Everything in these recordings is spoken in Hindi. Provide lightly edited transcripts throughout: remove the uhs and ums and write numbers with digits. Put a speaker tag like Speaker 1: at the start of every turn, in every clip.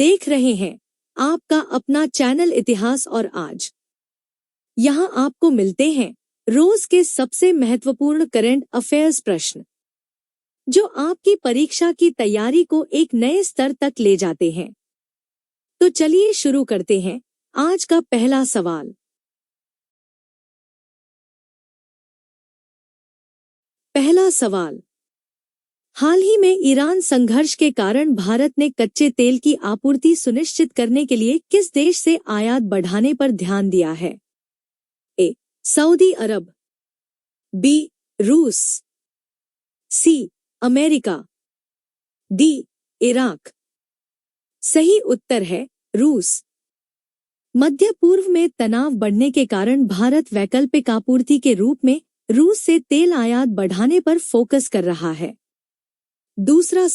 Speaker 1: देख रहे हैं आपका अपना चैनल इतिहास और आज। यहाँ आपको मिलते हैं रोज के सबसे महत्वपूर्ण करंट अफेयर्स प्रश्न, जो आपकी परीक्षा की तैयारी को एक नए स्तर तक ले जाते हैं। तो चलिए शुरू करते हैं आज का पहला सवाल। पहला सवाल, हाल ही में ईरान संघर्ष के कारण भारत ने कच्चे तेल की आपूर्ति सुनिश्चित करने के लिए किस देश से आयात बढ़ाने पर ध्यान दिया है? ए. सऊदी अरब, बी. रूस, सी. America, D. इराक। सही उत्तर है रूस। मध्य पूर्व में तनाव बढ़ने के कारण भारत वैकल्पिक आपूर्ति के रूप में रूस से तेल आयात बढ़ाने पर फोकस कर रहा है। दूसरा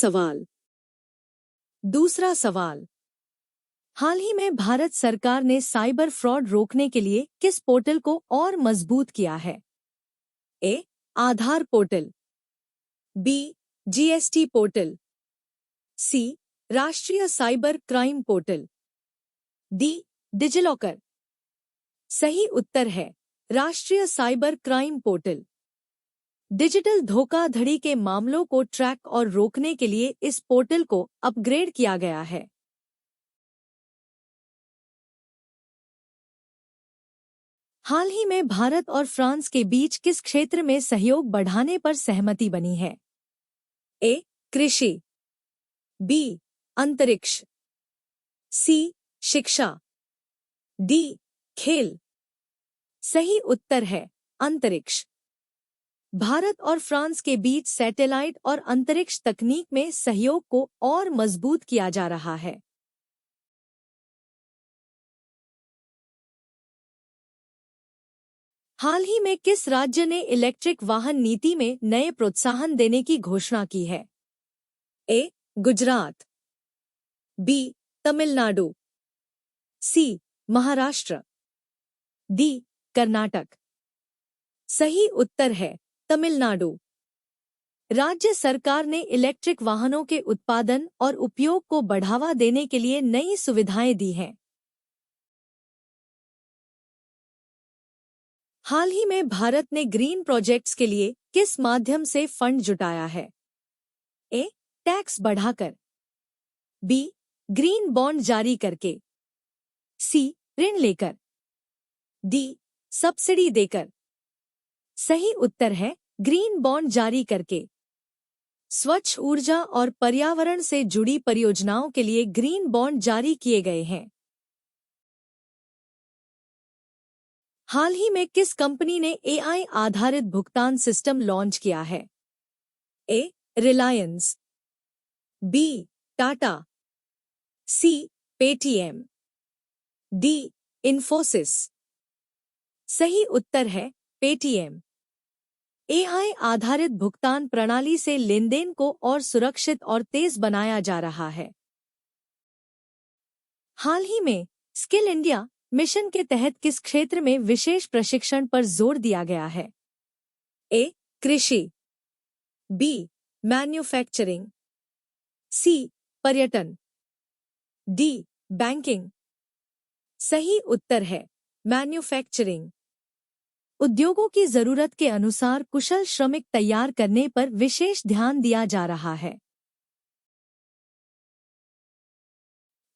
Speaker 1: सवाल, हाल ही में भारत सरकार ने साइबर फ्रॉड रोकने के लिए किस पोर्टल को और मजबूत किया है? ए. आधार पोर्टल, बी. जीएसटी पोर्टल, सी. राष्ट्रीय cyber crime portal, D. DigiLocker. सही उत्तर है राष्ट्रीय साइबर क्राइम पोर्टल। डिजिटल धोखाधड़ी के मामलों को ट्रैक और रोकने के लिए इस पोर्टल को अपग्रेड किया गया है। हाल ही में भारत और फ्रांस के बीच किस क्षेत्र में सहयोग बढ़ाने पर सहमति बनी है? ए. कृषि, बी. अंतरिक्ष, सी. शिक्षा, डी. खेल। सही उत्तर है अंतरिक्ष। भारत और फ्रांस के बीच सैटेलाइट और अंतरिक्ष तकनीक में सहयोग को और मजबूत किया जा रहा है। हाल ही में किस राज्य ने इलेक्ट्रिक वाहन नीति में नए प्रोत्साहन देने की घोषणा की है? ए. गुजरात, बी. तमिलनाडु, सी. महाराष्ट्र, डी. कर्नाटक। सही उत्तर है तमिलनाडु। राज्य सरकार ने इलेक्ट्रिक वाहनों के उत्पादन और उपयोग को बढ़ावा देने के लिए नई सुविधाएं दी हैं। हाल ही में भारत ने ग्रीन प्रोजेक्ट्स के लिए किस माध्यम से फंड जुटाया है? ए. टैक्स बढ़ाकर, बी. ग्रीन बॉन्ड जारी करके, सी. ऋण लेकर, डी. सब्सिडी देकर। सही उत्तर है ग्रीन बॉन्ड जारी करके। स्वच्छ ऊर्जा और पर्यावरण से जुड़ी परियोजनाओं के लिए ग्रीन बॉन्ड जारी किए गए हैं। हाल ही में किस कंपनी ने एआई आधारित भुगतान सिस्टम लॉन्च किया है? A. Reliance, B. Tata, C. Paytm, D. Infosys. सही उत्तर है पेटीएम। एआई आधारित भुगतान प्रणाली से लेनदेन को और सुरक्षित और तेज बनाया जा रहा है। हाल ही में स्किल इंडिया मिशन के तहत किस क्षेत्र में विशेष प्रशिक्षण पर जोर दिया गया है? ए. कृषि, बी. मैन्युफैक्चरिंग, सी. पर्यटन, डी. बैंकिंग। सही उत्तर है मैन्युफैक्चरिंग। उद्योगों की जरूरत के अनुसार कुशल श्रमिक तैयार करने पर विशेष ध्यान दिया जा रहा है।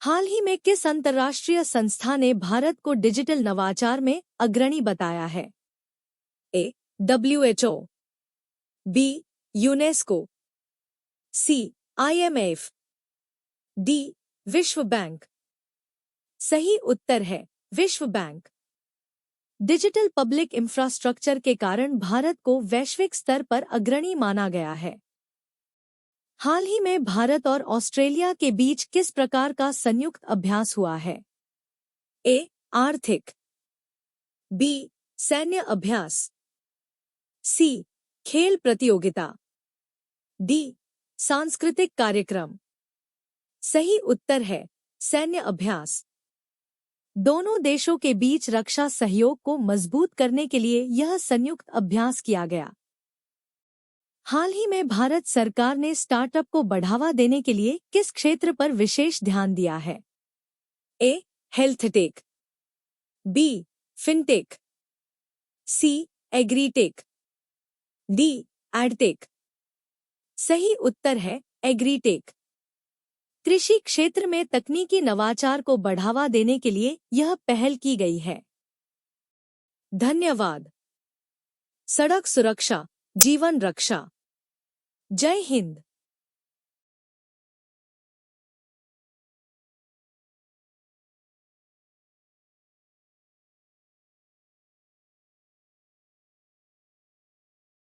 Speaker 1: हाल ही में किस अंतर्राष्ट्रीय संस्था ने भारत को डिजिटल नवाचार में अग्रणी बताया है? A. WHO, B. UNESCO, C. IMF, D. विश्व बैंक। सही उत्तर है विश्व बैंक। डिजिटल पब्लिक इंफ्रास्ट्रक्चर के कारण भारत को वैश्विक स्तर पर अग्रणी माना गया है। हाल ही में भारत और ऑस्ट्रेलिया के बीच किस प्रकार का संयुक्त अभ्यास हुआ है? ए. आर्थिक, बी. सैन्य अभ्यास, सी. खेल प्रतियोगिता, डी. सांस्कृतिक कार्यक्रम। सही उत्तर है सैन्य अभ्यास। दोनों देशों के बीच रक्षा सहयोग को मजबूत करने के लिए यह संयुक्त अभ्यास किया गया। हाल ही में भारत सरकार ने स्टार्टअप को बढ़ावा देने के लिए किस क्षेत्र पर विशेष ध्यान दिया है? A. Health tech, B. Fintech, C. Agritech, D. Edtech. सही उत्तर है एग्रीटेक। कृषि क्षेत्र में तकनीकी नवाचार को बढ़ावा देने के लिए यह पहल की गई है। धन्यवाद। सड़क सुरक्षा, जीवन रक्षा। जय हिंद।